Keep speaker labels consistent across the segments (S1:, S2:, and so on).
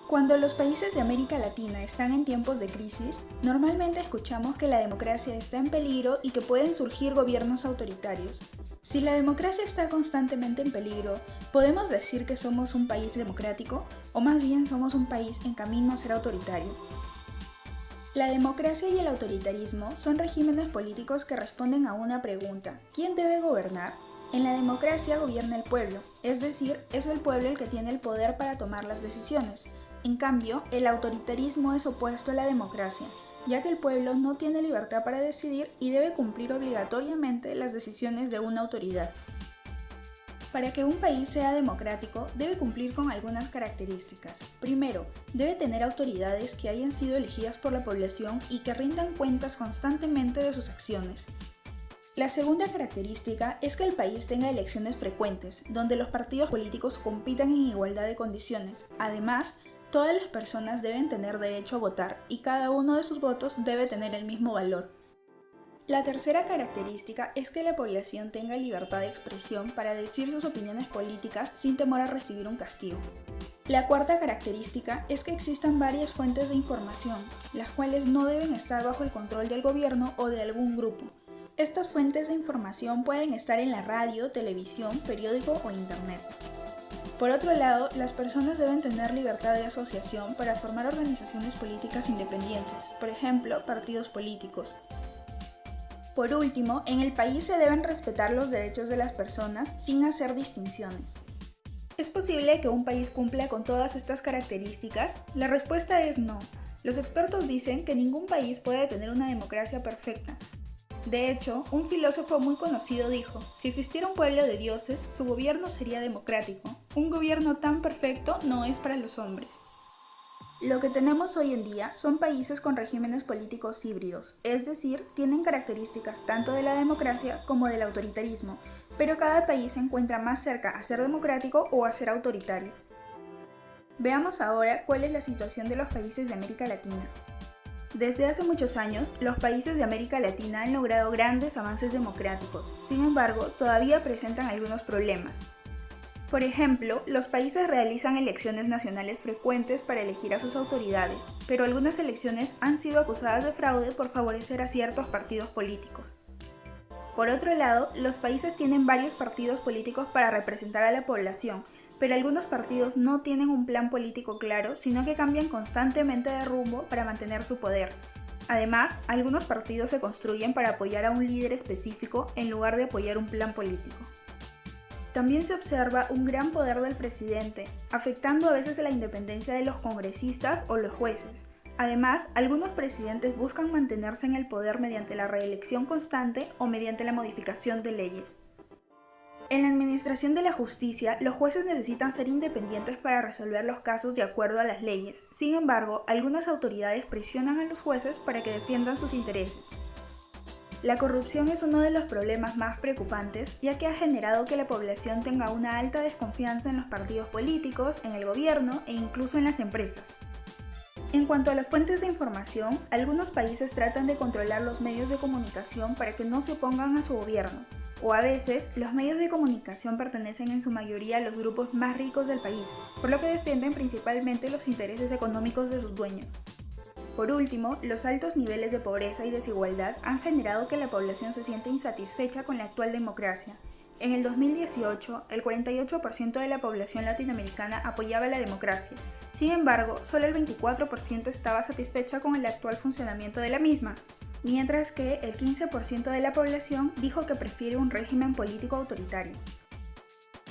S1: Cuando los países de América Latina están en tiempos de crisis, normalmente escuchamos que la democracia está en peligro y que pueden surgir gobiernos autoritarios. Si la democracia está constantemente en peligro, ¿podemos decir que somos un país democrático o más bien somos un país en camino a ser autoritario? La democracia y el autoritarismo son regímenes políticos que responden a una pregunta: ¿quién debe gobernar? En la democracia gobierna el pueblo, es decir, es el pueblo el que tiene el poder para tomar las decisiones. En cambio, el autoritarismo es opuesto a la democracia, ya que el pueblo no tiene libertad para decidir y debe cumplir obligatoriamente las decisiones de una autoridad. Para que un país sea democrático, debe cumplir con algunas características. Primero, debe tener autoridades que hayan sido elegidas por la población y que rindan cuentas constantemente de sus acciones. La segunda característica es que el país tenga elecciones frecuentes, donde los partidos políticos compitan en igualdad de condiciones. Además, todas las personas deben tener derecho a votar y cada uno de sus votos debe tener el mismo valor. La tercera característica es que la población tenga libertad de expresión para decir sus opiniones políticas sin temor a recibir un castigo. La cuarta característica es que existan varias fuentes de información, las cuales no deben estar bajo el control del gobierno o de algún grupo. Estas fuentes de información pueden estar en la radio, televisión, periódico o internet. Por otro lado, las personas deben tener libertad de asociación para formar organizaciones políticas independientes, por ejemplo, partidos políticos. Por último, en el país se deben respetar los derechos de las personas sin hacer distinciones. ¿Es posible que un país cumpla con todas estas características? La respuesta es no. Los expertos dicen que ningún país puede tener una democracia perfecta. De hecho, un filósofo muy conocido dijo: si existiera un pueblo de dioses, su gobierno sería democrático. Un gobierno tan perfecto no es para los hombres. Lo que tenemos hoy en día son países con regímenes políticos híbridos, es decir, tienen características tanto de la democracia como del autoritarismo, pero cada país se encuentra más cerca a ser democrático o a ser autoritario. Veamos ahora cuál es la situación de los países de América Latina. Desde hace muchos años, los países de América Latina han logrado grandes avances democráticos, sin embargo, todavía presentan algunos problemas. Por ejemplo, los países realizan elecciones nacionales frecuentes para elegir a sus autoridades, pero algunas elecciones han sido acusadas de fraude por favorecer a ciertos partidos políticos. Por otro lado, los países tienen varios partidos políticos para representar a la población, pero algunos partidos no tienen un plan político claro, sino que cambian constantemente de rumbo para mantener su poder. Además, algunos partidos se construyen para apoyar a un líder específico en lugar de apoyar un plan político. También se observa un gran poder del presidente, afectando a veces a la independencia de los congresistas o los jueces. Además, algunos presidentes buscan mantenerse en el poder mediante la reelección constante o mediante la modificación de leyes. En la administración de la justicia, los jueces necesitan ser independientes para resolver los casos de acuerdo a las leyes. Sin embargo, algunas autoridades presionan a los jueces para que defiendan sus intereses. La corrupción es uno de los problemas más preocupantes, ya que ha generado que la población tenga una alta desconfianza en los partidos políticos, en el gobierno e incluso en las empresas. En cuanto a las fuentes de información, algunos países tratan de controlar los medios de comunicación para que no se opongan a su gobierno, o a veces los medios de comunicación pertenecen en su mayoría a los grupos más ricos del país, por lo que defienden principalmente los intereses económicos de sus dueños. Por último, los altos niveles de pobreza y desigualdad han generado que la población se siente insatisfecha con la actual democracia. En el 2018, el 48% de la población latinoamericana apoyaba la democracia. Sin embargo, solo el 24% estaba satisfecha con el actual funcionamiento de la misma, mientras que el 15% de la población dijo que prefiere un régimen político autoritario.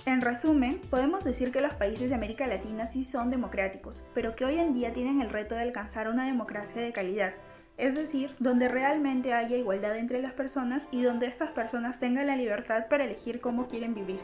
S1: En resumen, podemos decir que los países de América Latina sí son democráticos, pero que hoy en día tienen el reto de alcanzar una democracia de calidad, es decir, donde realmente haya igualdad entre las personas y donde estas personas tengan la libertad para elegir cómo quieren vivir.